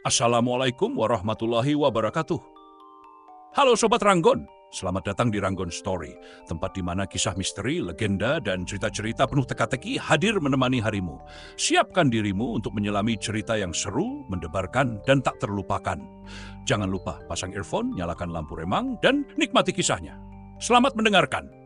Assalamualaikum warahmatullahi wabarakatuh. Halo Sobat Ranggon, selamat datang di Ranggon Story, tempat di mana kisah misteri, legenda, dan cerita-cerita penuh teka-teki hadir menemani harimu. Siapkan dirimu untuk menyelami cerita yang seru, mendebarkan, dan tak terlupakan. Jangan lupa pasang earphone, nyalakan lampu remang, dan nikmati kisahnya. Selamat mendengarkan.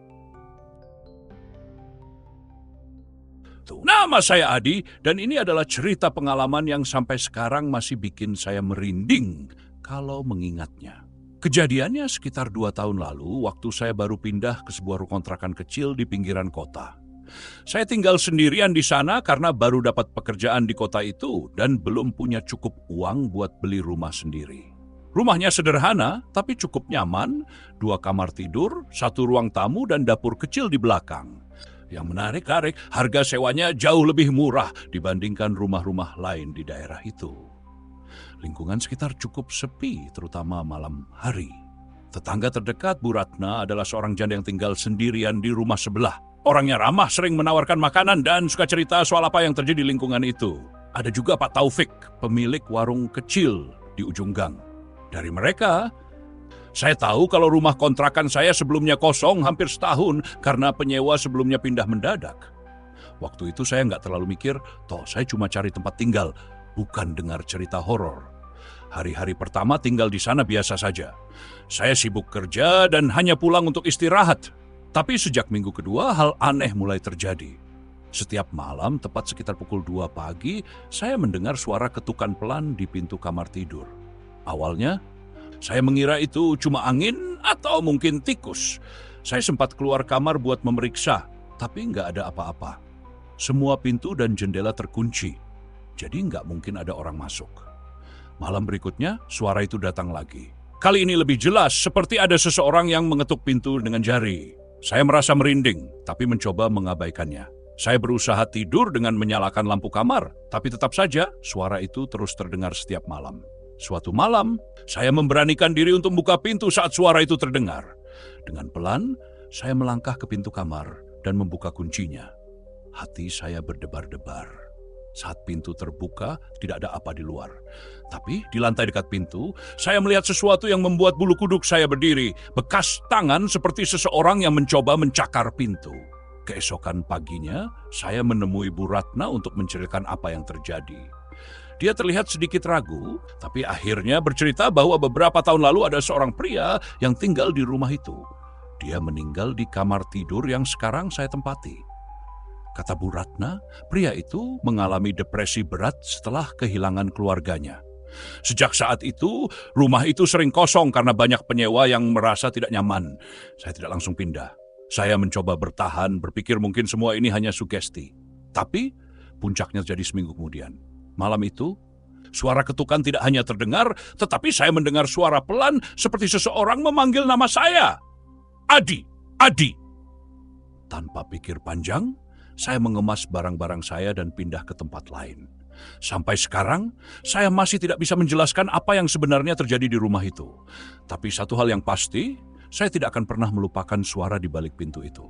Nama saya Adi, dan ini adalah cerita pengalaman yang sampai sekarang masih bikin saya merinding kalau mengingatnya. Kejadiannya sekitar 2 tahun lalu, waktu saya baru pindah ke sebuah rumah kontrakan kecil di pinggiran kota. Saya tinggal sendirian di sana karena baru dapat pekerjaan di kota itu dan belum punya cukup uang buat beli rumah sendiri. Rumahnya sederhana, tapi cukup nyaman, 2 kamar tidur, 1 ruang tamu, dan dapur kecil di belakang. Yang menarik, harga sewanya jauh lebih murah dibandingkan rumah-rumah lain di daerah itu. Lingkungan sekitar cukup sepi, terutama malam hari. Tetangga terdekat, Bu Ratna, adalah seorang janda yang tinggal sendirian di rumah sebelah. Orangnya ramah, sering menawarkan makanan, dan suka cerita soal apa yang terjadi di lingkungan itu. Ada juga Pak Taufik, pemilik warung kecil di ujung gang. Dari mereka, saya tahu kalau rumah kontrakan saya sebelumnya kosong hampir setahun karena penyewa sebelumnya pindah mendadak. Waktu itu saya nggak terlalu mikir, toh saya cuma cari tempat tinggal, bukan dengar cerita horor. Hari-hari pertama tinggal di sana biasa saja. Saya sibuk kerja dan hanya pulang untuk istirahat. Tapi sejak minggu kedua, hal aneh mulai terjadi. Setiap malam, tepat sekitar pukul 2 pagi, saya mendengar suara ketukan pelan di pintu kamar tidur. Awalnya, saya mengira itu cuma angin atau mungkin tikus. Saya sempat keluar kamar buat memeriksa, tapi nggak ada apa-apa. Semua pintu dan jendela terkunci, jadi nggak mungkin ada orang masuk. Malam berikutnya, suara itu datang lagi. Kali ini lebih jelas, seperti ada seseorang yang mengetuk pintu dengan jari. Saya merasa merinding, tapi mencoba mengabaikannya. Saya berusaha tidur dengan menyalakan lampu kamar, tapi tetap saja suara itu terus terdengar setiap malam. Suatu malam, saya memberanikan diri untuk membuka pintu saat suara itu terdengar. Dengan pelan, saya melangkah ke pintu kamar dan membuka kuncinya. Hati saya berdebar-debar. Saat pintu terbuka, tidak ada apa di luar. Tapi di lantai dekat pintu, saya melihat sesuatu yang membuat bulu kuduk saya berdiri. Bekas tangan seperti seseorang yang mencoba mencakar pintu. Keesokan paginya, saya menemui Bu Ratna untuk menceritakan apa yang terjadi. Dia terlihat sedikit ragu, tapi akhirnya bercerita bahwa beberapa tahun lalu ada seorang pria yang tinggal di rumah itu. Dia meninggal di kamar tidur yang sekarang saya tempati. Kata Bu Ratna, pria itu mengalami depresi berat setelah kehilangan keluarganya. Sejak saat itu, rumah itu sering kosong karena banyak penyewa yang merasa tidak nyaman. Saya tidak langsung pindah. Saya mencoba bertahan, berpikir mungkin semua ini hanya sugesti. Tapi, puncaknya terjadi seminggu kemudian. Malam itu, suara ketukan tidak hanya terdengar, tetapi saya mendengar suara pelan seperti seseorang memanggil nama saya. Adi, Adi. Tanpa pikir panjang, saya mengemas barang-barang saya dan pindah ke tempat lain. Sampai sekarang, saya masih tidak bisa menjelaskan apa yang sebenarnya terjadi di rumah itu. Tapi satu hal yang pasti, saya tidak akan pernah melupakan suara di balik pintu itu.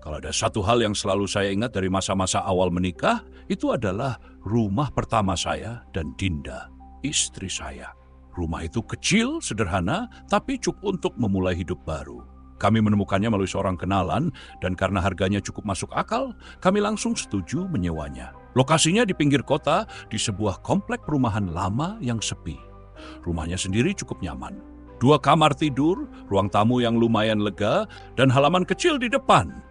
Kalau ada satu hal yang selalu saya ingat dari masa-masa awal menikah, itu adalah rumah pertama saya dan Dinda, istri saya. Rumah itu kecil, sederhana, tapi cukup untuk memulai hidup baru. Kami menemukannya melalui seorang kenalan, dan karena harganya cukup masuk akal, kami langsung setuju menyewanya. Lokasinya di pinggir kota, di sebuah komplek perumahan lama yang sepi. Rumahnya sendiri cukup nyaman. 2 kamar tidur, ruang tamu yang lumayan lega, dan halaman kecil di depan.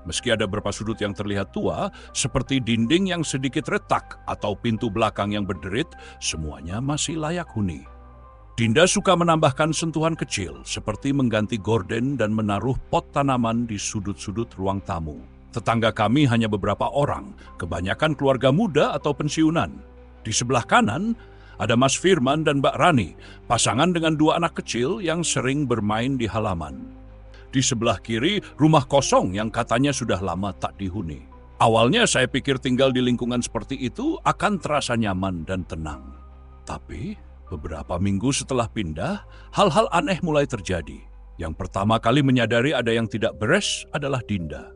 Meski ada beberapa sudut yang terlihat tua, seperti dinding yang sedikit retak atau pintu belakang yang berderit, semuanya masih layak huni. Dinda suka menambahkan sentuhan kecil, seperti mengganti gorden dan menaruh pot tanaman di sudut-sudut ruang tamu. Tetangga kami hanya beberapa orang, kebanyakan keluarga muda atau pensiunan. Di sebelah kanan, ada Mas Firman dan Mbak Rani, pasangan dengan 2 anak kecil yang sering bermain di halaman. Di sebelah kiri, rumah kosong yang katanya sudah lama tak dihuni. Awalnya saya pikir tinggal di lingkungan seperti itu akan terasa nyaman dan tenang. Tapi, beberapa minggu setelah pindah, hal-hal aneh mulai terjadi. Yang pertama kali menyadari ada yang tidak beres adalah Dinda.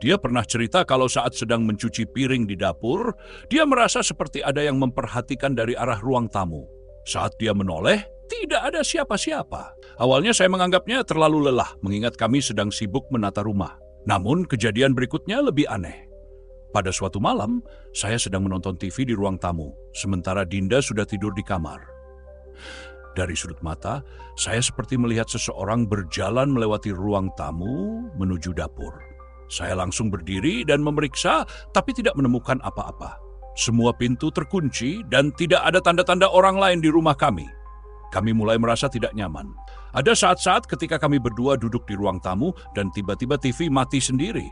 Dia pernah cerita kalau saat sedang mencuci piring di dapur, dia merasa seperti ada yang memperhatikan dari arah ruang tamu. Saat dia menoleh, tidak ada siapa-siapa. Awalnya saya menganggapnya terlalu lelah, mengingat kami sedang sibuk menata rumah. Namun kejadian berikutnya lebih aneh. Pada suatu malam, saya sedang menonton TV di ruang tamu, sementara Dinda sudah tidur di kamar. Dari sudut mata, saya seperti melihat seseorang berjalan melewati ruang tamu menuju dapur. Saya langsung berdiri dan memeriksa, tapi tidak menemukan apa-apa. Semua pintu terkunci dan tidak ada tanda-tanda orang lain di rumah kami. Kami mulai merasa tidak nyaman. Ada saat-saat ketika kami berdua duduk di ruang tamu dan tiba-tiba TV mati sendiri.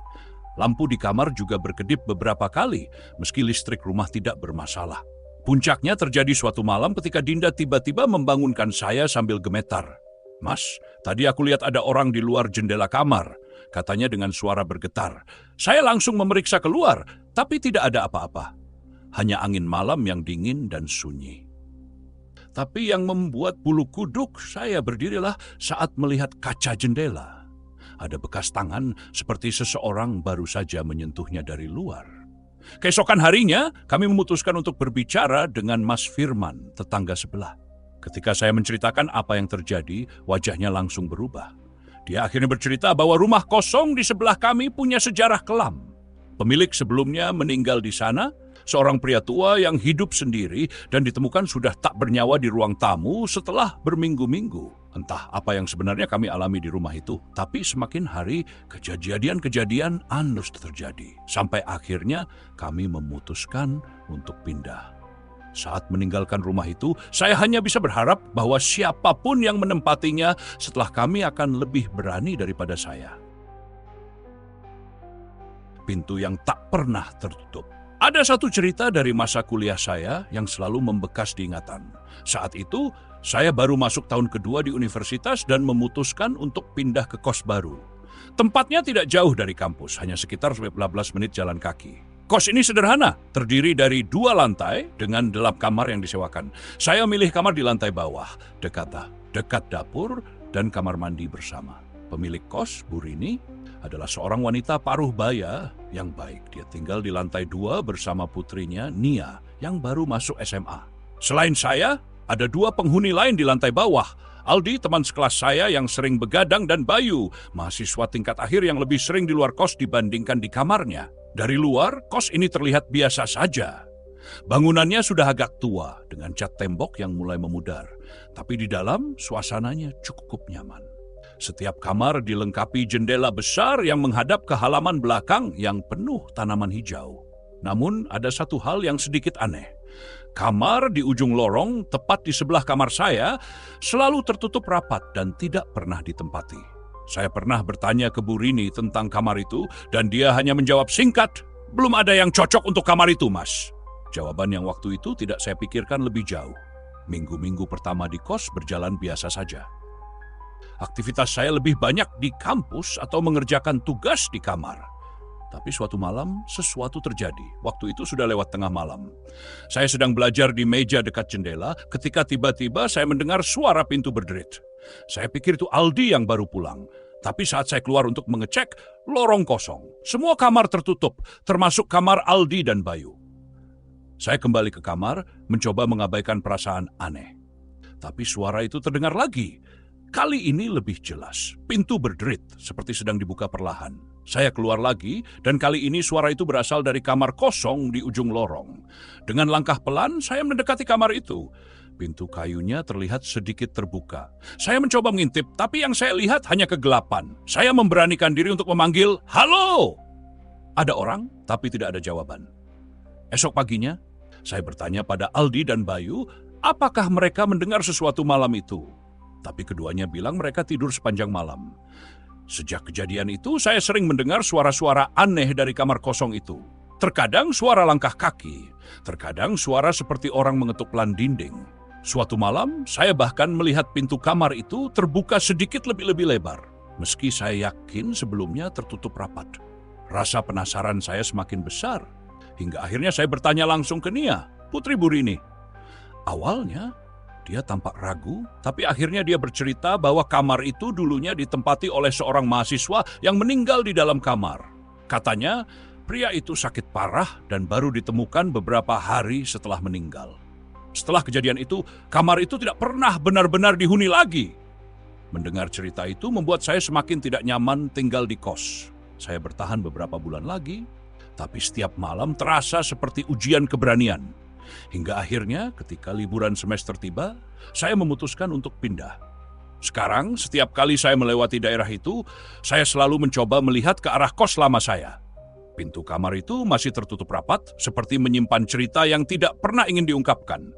Lampu di kamar juga berkedip beberapa kali, meski listrik rumah tidak bermasalah. Puncaknya terjadi suatu malam ketika Dinda tiba-tiba membangunkan saya sambil gemetar. "Mas, tadi aku lihat ada orang di luar jendela kamar," katanya dengan suara bergetar. Saya langsung memeriksa keluar, tapi tidak ada apa-apa. Hanya angin malam yang dingin dan sunyi. Tapi yang membuat bulu kuduk saya berdirilah saat melihat kaca jendela. Ada bekas tangan seperti seseorang baru saja menyentuhnya dari luar. Keesokan harinya, kami memutuskan untuk berbicara dengan Mas Firman, tetangga sebelah. Ketika saya menceritakan apa yang terjadi, wajahnya langsung berubah. Dia akhirnya bercerita bahwa rumah kosong di sebelah kami punya sejarah kelam. Pemilik sebelumnya meninggal di sana, seorang pria tua yang hidup sendiri dan ditemukan sudah tak bernyawa di ruang tamu setelah berminggu-minggu. Entah apa yang sebenarnya kami alami di rumah itu, tapi semakin hari kejadian-kejadian aneh terjadi. Sampai akhirnya kami memutuskan untuk pindah. Saat meninggalkan rumah itu, saya hanya bisa berharap bahwa siapapun yang menempatinya setelah kami akan lebih berani daripada saya. Pintu yang tak pernah tertutup. Ada satu cerita dari masa kuliah saya yang selalu membekas di ingatan. Saat itu, saya baru masuk tahun kedua di universitas dan memutuskan untuk pindah ke kos baru. Tempatnya tidak jauh dari kampus, hanya sekitar 15 menit jalan kaki. Kos ini sederhana, terdiri dari 2 lantai dengan 8 kamar yang disewakan. Saya milih kamar di lantai bawah, dekat dapur dan kamar mandi bersama. Pemilik kos, Bu Rini, adalah seorang wanita paruh baya yang baik. Dia tinggal di lantai 2 bersama putrinya, Nia, yang baru masuk SMA. Selain saya, ada 2 penghuni lain di lantai bawah. Aldi, teman sekelas saya yang sering begadang, dan Bayu, mahasiswa tingkat akhir yang lebih sering di luar kos dibandingkan di kamarnya. Dari luar, kos ini terlihat biasa saja. Bangunannya sudah agak tua, dengan cat tembok yang mulai memudar. Tapi di dalam, suasananya cukup nyaman. Setiap kamar dilengkapi jendela besar yang menghadap ke halaman belakang yang penuh tanaman hijau. Namun ada satu hal yang sedikit aneh. Kamar di ujung lorong, tepat di sebelah kamar saya, selalu tertutup rapat dan tidak pernah ditempati. Saya pernah bertanya ke Bu Rini tentang kamar itu, dan dia hanya menjawab singkat, "Belum ada yang cocok untuk kamar itu, Mas." Jawaban yang waktu itu tidak saya pikirkan lebih jauh. Minggu-minggu pertama di kos berjalan biasa saja. Aktivitas saya lebih banyak di kampus atau mengerjakan tugas di kamar. Tapi suatu malam, sesuatu terjadi. Waktu itu sudah lewat tengah malam. Saya sedang belajar di meja dekat jendela ketika tiba-tiba saya mendengar suara pintu berderit. Saya pikir itu Aldi yang baru pulang. Tapi saat saya keluar untuk mengecek, lorong kosong. Semua kamar tertutup, termasuk kamar Aldi dan Bayu. Saya kembali ke kamar, mencoba mengabaikan perasaan aneh. Tapi suara itu terdengar lagi. Kali ini lebih jelas. Pintu berderit, seperti sedang dibuka perlahan. Saya keluar lagi, dan kali ini suara itu berasal dari kamar kosong di ujung lorong. Dengan langkah pelan, saya mendekati kamar itu. Pintu kayunya terlihat sedikit terbuka. Saya mencoba mengintip, tapi yang saya lihat hanya kegelapan. Saya memberanikan diri untuk memanggil, "Halo!" Ada orang, tapi tidak ada jawaban. Esok paginya, saya bertanya pada Aldi dan Bayu, apakah mereka mendengar sesuatu malam itu. Tapi keduanya bilang mereka tidur sepanjang malam. Sejak kejadian itu, saya sering mendengar suara-suara aneh dari kamar kosong itu. Terkadang suara langkah kaki, terkadang suara seperti orang mengetuk pelan dinding. Suatu malam, saya bahkan melihat pintu kamar itu terbuka sedikit lebih lebar, meski saya yakin sebelumnya tertutup rapat. Rasa penasaran saya semakin besar, hingga akhirnya saya bertanya langsung ke Nia, putri Bu Rini. Awalnya, dia tampak ragu, tapi akhirnya dia bercerita bahwa kamar itu dulunya ditempati oleh seorang mahasiswa yang meninggal di dalam kamar. Katanya, pria itu sakit parah dan baru ditemukan beberapa hari setelah meninggal. Setelah kejadian itu, kamar itu tidak pernah benar-benar dihuni lagi. Mendengar cerita itu membuat saya semakin tidak nyaman tinggal di kos. Saya bertahan beberapa bulan lagi, tapi setiap malam terasa seperti ujian keberanian. Hingga akhirnya ketika liburan semester tiba, saya memutuskan untuk pindah. Sekarang, setiap kali saya melewati daerah itu, saya selalu mencoba melihat ke arah kos lama saya. Pintu kamar itu masih tertutup rapat, seperti menyimpan cerita yang tidak pernah ingin diungkapkan.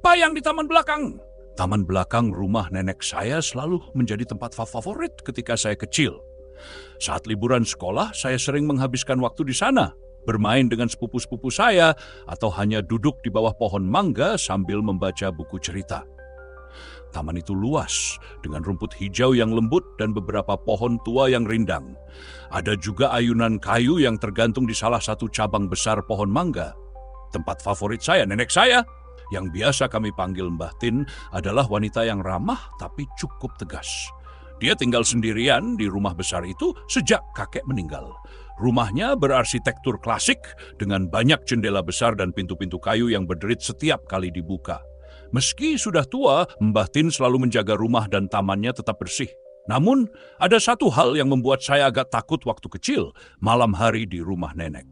Bayang di taman belakang. Taman belakang rumah nenek saya selalu menjadi tempat favorit ketika saya kecil. Saat liburan sekolah, saya sering menghabiskan waktu di sana, bermain dengan sepupu-sepupu saya, atau hanya duduk di bawah pohon mangga sambil membaca buku cerita. Taman itu luas, dengan rumput hijau yang lembut dan beberapa pohon tua yang rindang. Ada juga ayunan kayu yang tergantung di salah satu cabang besar pohon mangga. Tempat favorit saya, nenek saya, yang biasa kami panggil Mbah Tin, adalah wanita yang ramah tapi cukup tegas. Dia tinggal sendirian di rumah besar itu sejak kakek meninggal. Rumahnya berarsitektur klasik dengan banyak jendela besar dan pintu-pintu kayu yang berderit setiap kali dibuka. Meski sudah tua, Mbah Tin selalu menjaga rumah dan tamannya tetap bersih. Namun, ada satu hal yang membuat saya agak takut waktu kecil, malam hari di rumah nenek.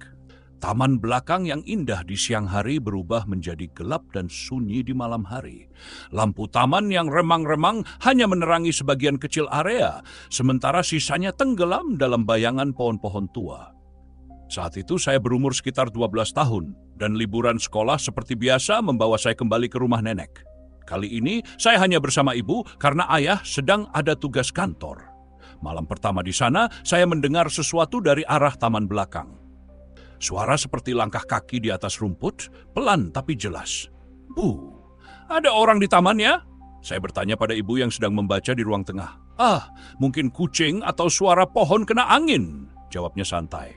Taman belakang yang indah di siang hari berubah menjadi gelap dan sunyi di malam hari. Lampu taman yang remang-remang hanya menerangi sebagian kecil area, sementara sisanya tenggelam dalam bayangan pohon-pohon tua. Saat itu saya berumur sekitar 12 tahun, dan liburan sekolah seperti biasa membawa saya kembali ke rumah nenek. Kali ini saya hanya bersama ibu karena ayah sedang ada tugas kantor. Malam pertama di sana, saya mendengar sesuatu dari arah taman belakang. Suara seperti langkah kaki di atas rumput, pelan tapi jelas. Bu, ada orang di taman ya? Saya bertanya pada ibu yang sedang membaca di ruang tengah. Mungkin kucing atau suara pohon kena angin, jawabnya santai.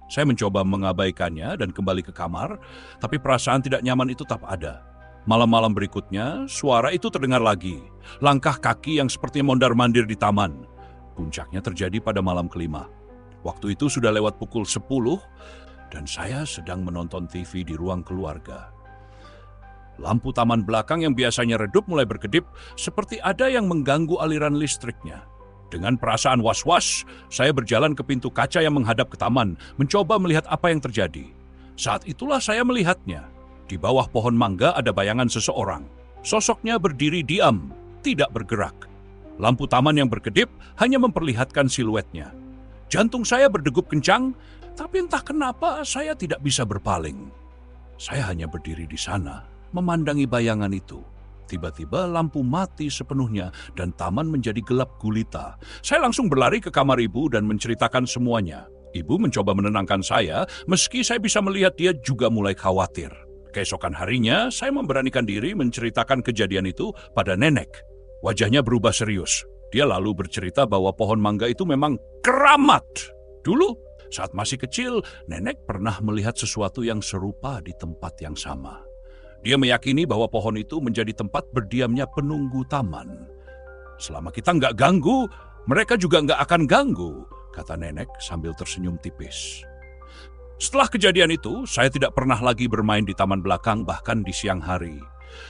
Saya mencoba mengabaikannya dan kembali ke kamar, tapi perasaan tidak nyaman itu tetap ada. Malam-malam berikutnya, suara itu terdengar lagi. Langkah kaki yang seperti mondar-mandir di taman. Puncaknya terjadi pada malam kelima. Waktu itu sudah lewat pukul 10, dan saya sedang menonton TV di ruang keluarga. Lampu taman belakang yang biasanya redup mulai berkedip, seperti ada yang mengganggu aliran listriknya. Dengan perasaan was-was, saya berjalan ke pintu kaca yang menghadap ke taman, mencoba melihat apa yang terjadi. Saat itulah saya melihatnya. Di bawah pohon mangga ada bayangan seseorang. Sosoknya berdiri diam, tidak bergerak. Lampu taman yang berkedip hanya memperlihatkan siluetnya. Jantung saya berdegup kencang, tapi entah kenapa saya tidak bisa berpaling. Saya hanya berdiri di sana, memandangi bayangan itu. Tiba-tiba lampu mati sepenuhnya dan taman menjadi gelap gulita. Saya langsung berlari ke kamar ibu dan menceritakan semuanya. Ibu mencoba menenangkan saya, meski saya bisa melihat dia juga mulai khawatir. Keesokan harinya, saya memberanikan diri menceritakan kejadian itu pada nenek. Wajahnya berubah serius. Dia lalu bercerita bahwa pohon mangga itu memang keramat. Dulu, saat masih kecil, nenek pernah melihat sesuatu yang serupa di tempat yang sama. Dia meyakini bahwa pohon itu menjadi tempat berdiamnya penunggu taman. Selama kita nggak ganggu, mereka juga nggak akan ganggu, kata nenek sambil tersenyum tipis. Setelah kejadian itu, saya tidak pernah lagi bermain di taman belakang bahkan di siang hari.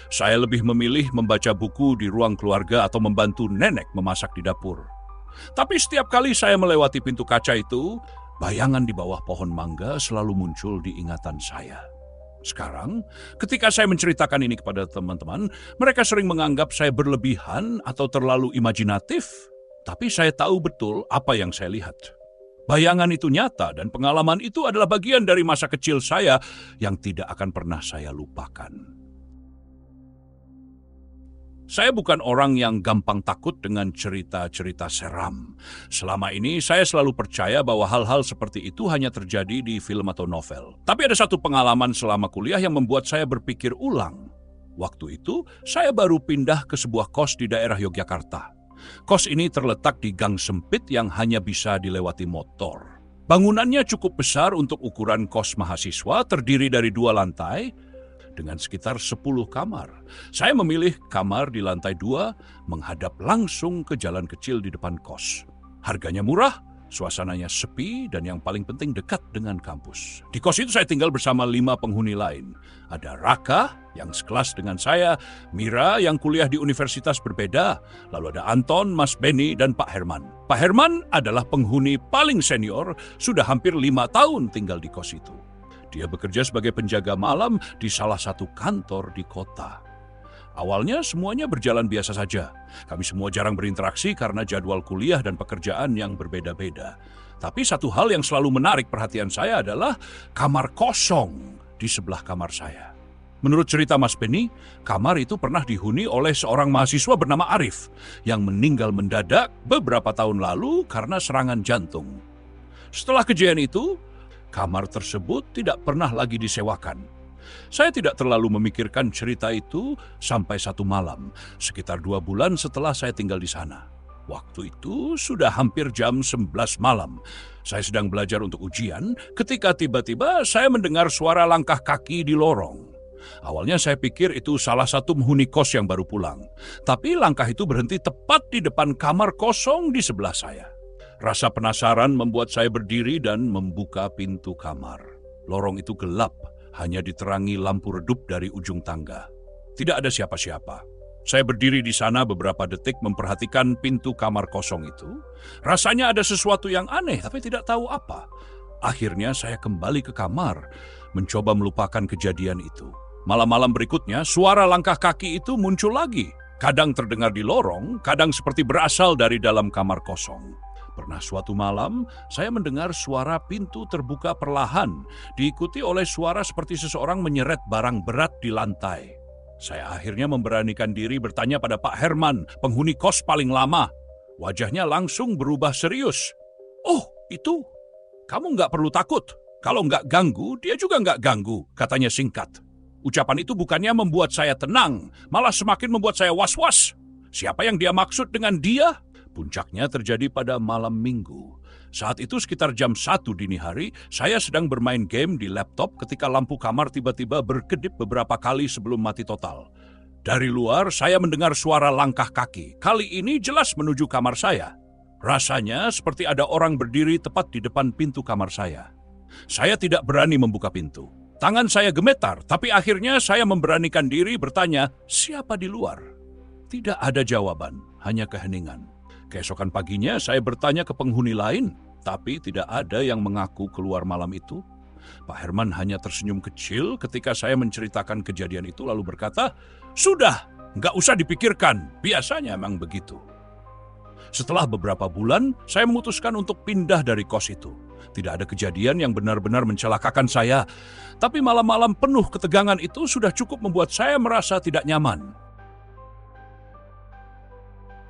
Saya lebih memilih membaca buku di ruang keluarga atau membantu nenek memasak di dapur. Tapi setiap kali saya melewati pintu kaca itu, bayangan di bawah pohon mangga selalu muncul di ingatan saya. Sekarang, ketika saya menceritakan ini kepada teman-teman, mereka sering menganggap saya berlebihan atau terlalu imajinatif. Tapi saya tahu betul apa yang saya lihat. Bayangan itu nyata dan pengalaman itu adalah bagian dari masa kecil saya yang tidak akan pernah saya lupakan. Saya bukan orang yang gampang takut dengan cerita-cerita seram. Selama ini saya selalu percaya bahwa hal-hal seperti itu hanya terjadi di film atau novel. Tapi ada satu pengalaman selama kuliah yang membuat saya berpikir ulang. Waktu itu, saya baru pindah ke sebuah kos di daerah Yogyakarta. Kos ini terletak di gang sempit yang hanya bisa dilewati motor. Bangunannya cukup besar untuk ukuran kos mahasiswa, terdiri dari 2 lantai. dengan sekitar 10 kamar. Saya memilih kamar di lantai 2 menghadap langsung ke jalan kecil di depan kos. Harganya murah, suasananya sepi, dan yang paling penting dekat dengan kampus. Di kos itu saya tinggal bersama 5 penghuni lain. Ada Raka yang sekelas dengan saya, Mira yang kuliah di universitas berbeda, lalu ada Anton, Mas Benny, dan Pak Herman. Pak Herman adalah penghuni paling senior, sudah hampir 5 tahun tinggal di kos itu. Dia bekerja sebagai penjaga malam di salah satu kantor di kota. Awalnya semuanya berjalan biasa saja. Kami semua jarang berinteraksi karena jadwal kuliah dan pekerjaan yang berbeda-beda. Tapi satu hal yang selalu menarik perhatian saya adalah kamar kosong di sebelah kamar saya. Menurut cerita Mas Benny, kamar itu pernah dihuni oleh seorang mahasiswa bernama Arif yang meninggal mendadak beberapa tahun lalu karena serangan jantung. Setelah kejadian itu, kamar tersebut tidak pernah lagi disewakan. Saya tidak terlalu memikirkan cerita itu sampai satu malam, sekitar 2 bulan setelah saya tinggal di sana. Waktu itu sudah hampir jam 11 malam. Saya sedang belajar untuk ujian ketika tiba-tiba saya mendengar suara langkah kaki di lorong. Awalnya saya pikir itu salah satu penghuni kos yang baru pulang. Tapi langkah itu berhenti tepat di depan kamar kosong di sebelah saya. Rasa penasaran membuat saya berdiri dan membuka pintu kamar. Lorong itu gelap, hanya diterangi lampu redup dari ujung tangga. Tidak ada siapa-siapa. Saya berdiri di sana beberapa detik memperhatikan pintu kamar kosong itu. Rasanya ada sesuatu yang aneh, tapi tidak tahu apa. Akhirnya saya kembali ke kamar, mencoba melupakan kejadian itu. Malam-malam berikutnya, suara langkah kaki itu muncul lagi. Kadang terdengar di lorong, kadang seperti berasal dari dalam kamar kosong. Pernah suatu malam, saya mendengar suara pintu terbuka perlahan, diikuti oleh suara seperti seseorang menyeret barang berat di lantai. Saya akhirnya memberanikan diri bertanya pada Pak Herman, penghuni kos paling lama. Wajahnya langsung berubah serius. "Oh, itu? Kamu nggak perlu takut. Kalau nggak ganggu, dia juga nggak ganggu," katanya singkat. Ucapan itu bukannya membuat saya tenang, malah semakin membuat saya was-was. Siapa yang dia maksud dengan dia? Puncaknya terjadi pada malam Minggu. Saat itu sekitar jam 1 dini hari, saya sedang bermain game di laptop ketika lampu kamar tiba-tiba berkedip beberapa kali sebelum mati total. Dari luar, saya mendengar suara langkah kaki. Kali ini jelas menuju kamar saya. Rasanya seperti ada orang berdiri tepat di depan pintu kamar saya. Saya tidak berani membuka pintu. Tangan saya gemetar, tapi akhirnya saya memberanikan diri bertanya, "Siapa di luar?" Tidak ada jawaban, hanya keheningan. Keesokan paginya saya bertanya ke penghuni lain, tapi tidak ada yang mengaku keluar malam itu. Pak Herman hanya tersenyum kecil ketika saya menceritakan kejadian itu lalu berkata, "Sudah, nggak usah dipikirkan, biasanya memang begitu." Setelah beberapa bulan, saya memutuskan untuk pindah dari kos itu. Tidak ada kejadian yang benar-benar mencelakakan saya, tapi malam-malam penuh ketegangan itu sudah cukup membuat saya merasa tidak nyaman.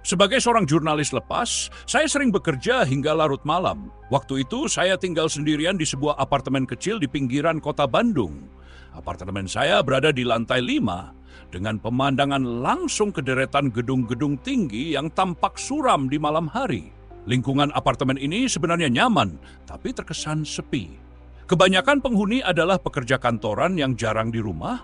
Sebagai seorang jurnalis lepas, saya sering bekerja hingga larut malam. Waktu itu saya tinggal sendirian di sebuah apartemen kecil di pinggiran kota Bandung. Apartemen saya berada di lantai 5, dengan pemandangan langsung ke deretan gedung-gedung tinggi yang tampak suram di malam hari. Lingkungan apartemen ini sebenarnya nyaman, tapi terkesan sepi. Kebanyakan penghuni adalah pekerja kantoran yang jarang di rumah,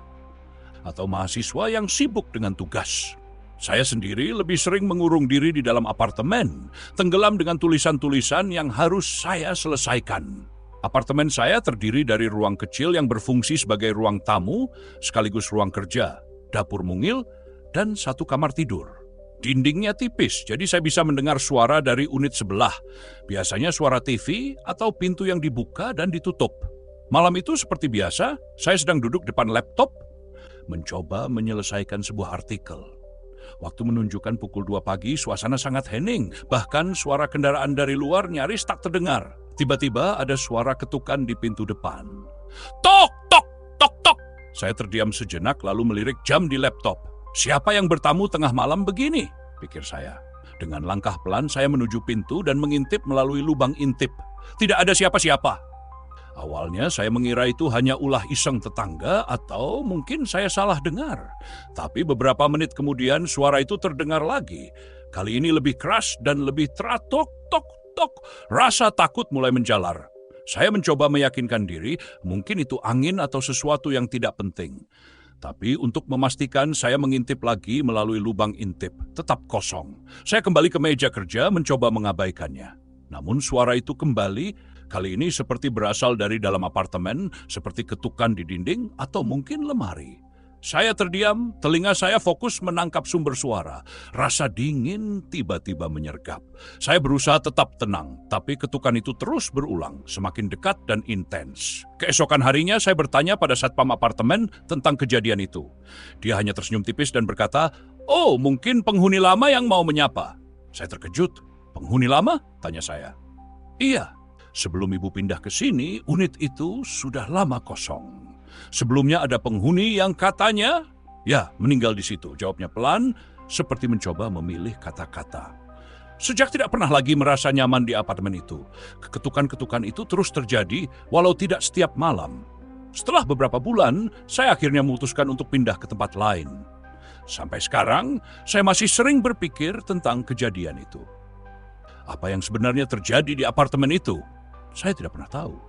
atau mahasiswa yang sibuk dengan tugas. Saya sendiri lebih sering mengurung diri di dalam apartemen, tenggelam dengan tulisan-tulisan yang harus saya selesaikan. Apartemen saya terdiri dari ruang kecil yang berfungsi sebagai ruang tamu, sekaligus ruang kerja, dapur mungil, dan satu kamar tidur. Dindingnya tipis, jadi saya bisa mendengar suara dari unit sebelah. Biasanya suara TV atau pintu yang dibuka dan ditutup. Malam itu seperti biasa, saya sedang duduk depan laptop, mencoba menyelesaikan sebuah artikel. Waktu menunjukkan pukul 2 pagi, suasana sangat hening. Bahkan suara kendaraan dari luar nyaris tak terdengar. Tiba-tiba ada suara ketukan di pintu depan. Tok, tok, tok, tok. Saya terdiam sejenak lalu melirik jam di laptop. Siapa yang bertamu tengah malam begini? Pikir saya. Dengan langkah pelan saya menuju pintu dan mengintip melalui lubang intip. Tidak ada siapa-siapa. Awalnya saya mengira itu hanya ulah iseng tetangga atau mungkin saya salah dengar. Tapi beberapa menit kemudian suara itu terdengar lagi. Kali ini lebih keras dan lebih teratok, tok, tok. Rasa takut mulai menjalar. Saya mencoba meyakinkan diri, mungkin itu angin atau sesuatu yang tidak penting. Tapi untuk memastikan, saya mengintip lagi melalui lubang intip. Tetap kosong. Saya kembali ke meja kerja mencoba mengabaikannya. Namun suara itu kembali, kali ini seperti berasal dari dalam apartemen, seperti ketukan di dinding atau mungkin lemari. Saya terdiam, telinga saya fokus menangkap sumber suara. Rasa dingin tiba-tiba menyergap. Saya berusaha tetap tenang, tapi ketukan itu terus berulang, semakin dekat dan intens. Keesokan harinya saya bertanya pada satpam apartemen tentang kejadian itu. Dia hanya tersenyum tipis dan berkata, "Oh, mungkin penghuni lama yang mau menyapa." Saya terkejut. "Penghuni lama?" tanya saya. "Iya, sebelum ibu pindah ke sini, unit itu sudah lama kosong. Sebelumnya ada penghuni yang katanya, ya, meninggal di situ," jawabnya pelan, seperti mencoba memilih kata-kata. "Sejak tidak pernah lagi merasa nyaman di apartemen itu. Ketukan-ketukan itu terus terjadi, walau tidak setiap malam. Setelah beberapa bulan, saya akhirnya memutuskan untuk pindah ke tempat lain. Sampai sekarang, saya masih sering berpikir tentang kejadian itu. Apa yang sebenarnya terjadi di apartemen itu? Saya tidak pernah tahu.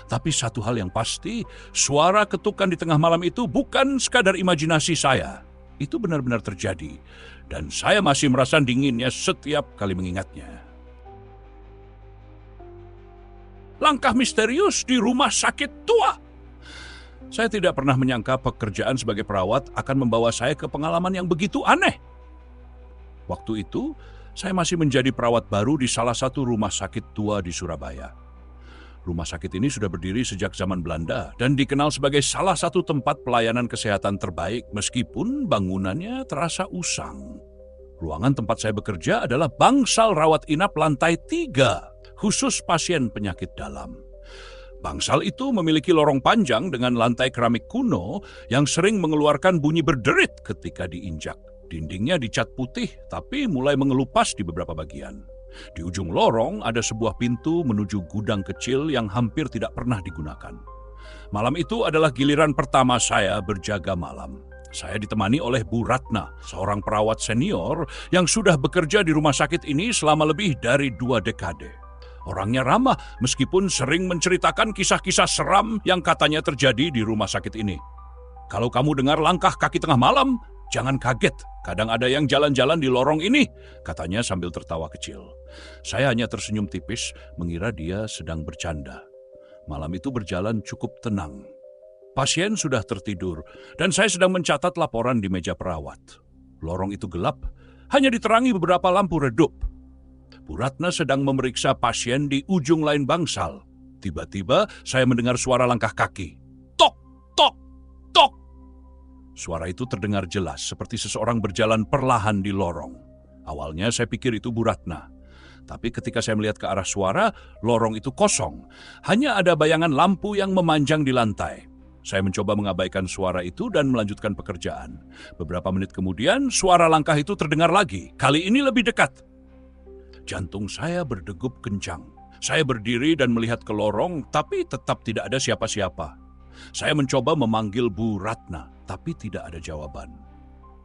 Tapi satu hal yang pasti, suara ketukan di tengah malam itu bukan sekadar imajinasi saya. Itu benar-benar terjadi. Dan saya masih merasa dinginnya setiap kali mengingatnya." Langkah misterius di rumah sakit tua. Saya tidak pernah menyangka pekerjaan sebagai perawat akan membawa saya ke pengalaman yang begitu aneh. Waktu itu, saya masih menjadi perawat baru di salah satu rumah sakit tua di Surabaya. Rumah sakit ini sudah berdiri sejak zaman Belanda dan dikenal sebagai salah satu tempat pelayanan kesehatan terbaik meskipun bangunannya terasa usang. Ruangan tempat saya bekerja adalah bangsal rawat inap lantai 3, khusus pasien penyakit dalam. Bangsal itu memiliki lorong panjang dengan lantai keramik kuno yang sering mengeluarkan bunyi berderit ketika diinjak. Dindingnya dicat putih tapi mulai mengelupas di beberapa bagian. Di ujung lorong ada sebuah pintu menuju gudang kecil yang hampir tidak pernah digunakan. Malam itu adalah giliran pertama saya berjaga malam. Saya ditemani oleh Bu Ratna, seorang perawat senior yang sudah bekerja di rumah sakit ini selama lebih dari 2 dekade. Orangnya ramah meskipun sering menceritakan kisah-kisah seram yang katanya terjadi di rumah sakit ini. "Kalau kamu dengar langkah kaki tengah malam, jangan kaget, kadang ada yang jalan-jalan di lorong ini," katanya sambil tertawa kecil. Saya hanya tersenyum tipis, mengira dia sedang bercanda. Malam itu berjalan cukup tenang. Pasien sudah tertidur, dan saya sedang mencatat laporan di meja perawat. Lorong itu gelap, hanya diterangi beberapa lampu redup. Bu Ratna sedang memeriksa pasien di ujung lain bangsal. Tiba-tiba saya mendengar suara langkah kaki. Tok, tok, tok. Suara itu terdengar jelas, seperti seseorang berjalan perlahan di lorong. Awalnya saya pikir itu Bu Ratna. Tapi ketika saya melihat ke arah suara, lorong itu kosong. Hanya ada bayangan lampu yang memanjang di lantai. Saya mencoba mengabaikan suara itu dan melanjutkan pekerjaan. Beberapa menit kemudian, suara langkah itu terdengar lagi. Kali ini lebih dekat. Jantung saya berdegup kencang. Saya berdiri dan melihat ke lorong, tapi tetap tidak ada siapa-siapa. Saya mencoba memanggil Bu Ratna, tapi tidak ada jawaban.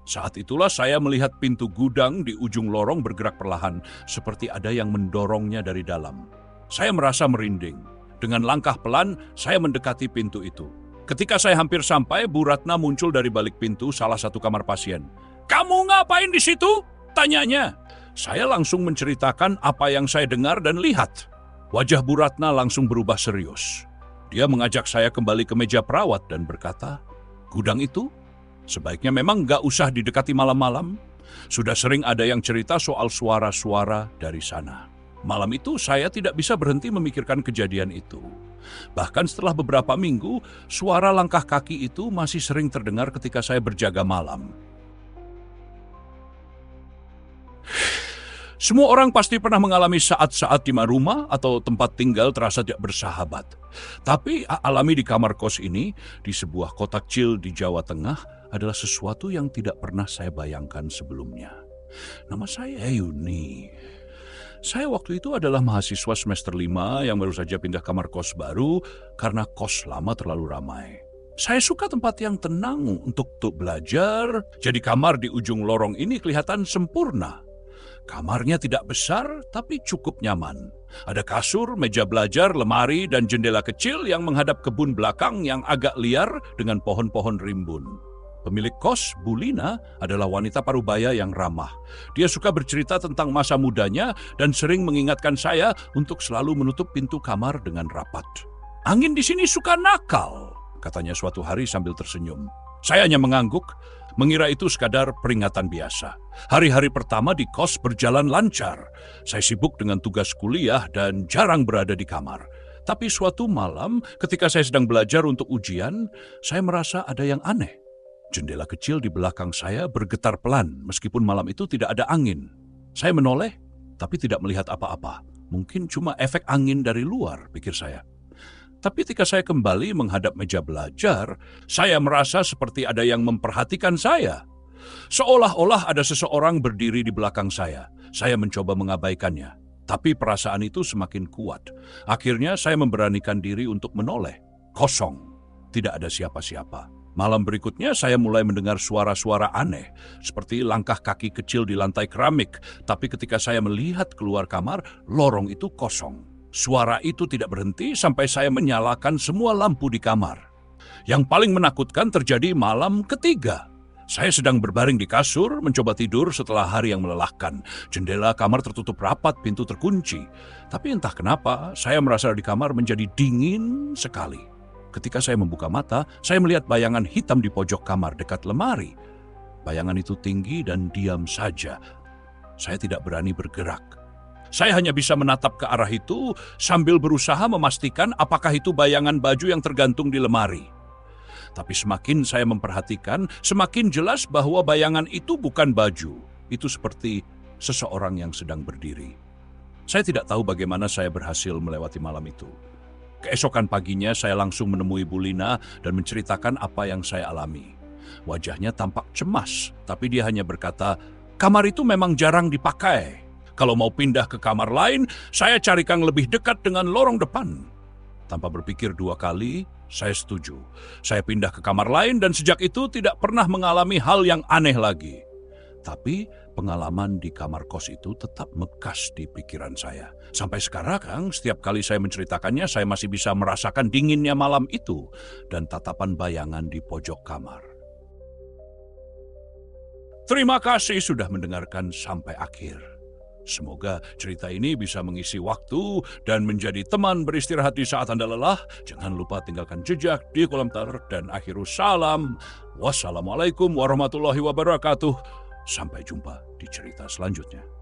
Saat itulah saya melihat pintu gudang di ujung lorong bergerak perlahan, seperti ada yang mendorongnya dari dalam. Saya merasa merinding. Dengan langkah pelan, saya mendekati pintu itu. Ketika saya hampir sampai, Bu Ratna muncul dari balik pintu salah satu kamar pasien. "Kamu ngapain di situ?" tanyanya. Saya langsung menceritakan apa yang saya dengar dan lihat. Wajah Bu Ratna langsung berubah serius. Dia mengajak saya kembali ke meja perawat dan berkata, "Gudang itu sebaiknya memang nggak usah didekati malam-malam. Sudah sering ada yang cerita soal suara-suara dari sana." Malam itu saya tidak bisa berhenti memikirkan kejadian itu. Bahkan setelah beberapa minggu, suara langkah kaki itu masih sering terdengar ketika saya berjaga malam. Semua orang pasti pernah mengalami saat-saat di mana rumah atau tempat tinggal terasa tidak bersahabat. Tapi alami di kamar kos ini, di sebuah kota kecil di Jawa Tengah, adalah sesuatu yang tidak pernah saya bayangkan sebelumnya. Nama saya Yuni. Saya waktu itu adalah mahasiswa semester 5 yang baru saja pindah kamar kos baru karena kos lama terlalu ramai. Saya suka tempat yang tenang untuk belajar, jadi kamar di ujung lorong ini kelihatan sempurna. Kamarnya tidak besar, tapi cukup nyaman. Ada kasur, meja belajar, lemari, dan jendela kecil yang menghadap kebun belakang yang agak liar dengan pohon-pohon rimbun. Pemilik kos, Bu Lina, adalah wanita parubaya yang ramah. Dia suka bercerita tentang masa mudanya dan sering mengingatkan saya untuk selalu menutup pintu kamar dengan rapat. "Angin di sini suka nakal," katanya suatu hari sambil tersenyum. Saya hanya mengangguk, mengira itu sekadar peringatan biasa. Hari-hari pertama di kos berjalan lancar. Saya sibuk dengan tugas kuliah dan jarang berada di kamar. Tapi suatu malam, ketika saya sedang belajar untuk ujian, saya merasa ada yang aneh. Jendela kecil di belakang saya bergetar pelan, meskipun malam itu tidak ada angin. Saya menoleh, tapi tidak melihat apa-apa. Mungkin cuma efek angin dari luar, pikir saya. Tapi ketika saya kembali menghadap meja belajar, saya merasa seperti ada yang memperhatikan saya. Seolah-olah ada seseorang berdiri di belakang saya. Saya mencoba mengabaikannya, tapi perasaan itu semakin kuat. Akhirnya saya memberanikan diri untuk menoleh. Kosong, tidak ada siapa-siapa. Malam berikutnya saya mulai mendengar suara-suara aneh, seperti langkah kaki kecil di lantai keramik. Tapi ketika saya melihat keluar kamar, lorong itu kosong. Suara itu tidak berhenti sampai saya menyalakan semua lampu di kamar. Yang paling menakutkan terjadi malam ketiga. Saya sedang berbaring di kasur, mencoba tidur setelah hari yang melelahkan. Jendela kamar tertutup rapat, pintu terkunci. Tapi entah kenapa, saya merasa di kamar menjadi dingin sekali. Ketika saya membuka mata, saya melihat bayangan hitam di pojok kamar dekat lemari. Bayangan itu tinggi dan diam saja. Saya tidak berani bergerak. Saya hanya bisa menatap ke arah itu sambil berusaha memastikan apakah itu bayangan baju yang tergantung di lemari. Tapi semakin saya memperhatikan, semakin jelas bahwa bayangan itu bukan baju. Itu seperti seseorang yang sedang berdiri. Saya tidak tahu bagaimana saya berhasil melewati malam itu. Keesokan paginya saya langsung menemui Bu Lina dan menceritakan apa yang saya alami. Wajahnya tampak cemas, tapi dia hanya berkata, "Kamar itu memang jarang dipakai. Kalau mau pindah ke kamar lain, saya carikan lebih dekat dengan lorong depan." Tanpa berpikir dua kali, saya setuju. Saya pindah ke kamar lain dan sejak itu tidak pernah mengalami hal yang aneh lagi. Tapi pengalaman di kamar kos itu tetap membekas di pikiran saya. Sampai sekarang, setiap kali saya menceritakannya, saya masih bisa merasakan dinginnya malam itu dan tatapan bayangan di pojok kamar. Terima kasih sudah mendengarkan sampai akhir. Semoga cerita ini bisa mengisi waktu dan menjadi teman beristirahat di saat Anda lelah. Jangan lupa tinggalkan jejak di kolom komentar dan akhirus salam. Wassalamualaikum warahmatullahi wabarakatuh. Sampai jumpa di cerita selanjutnya.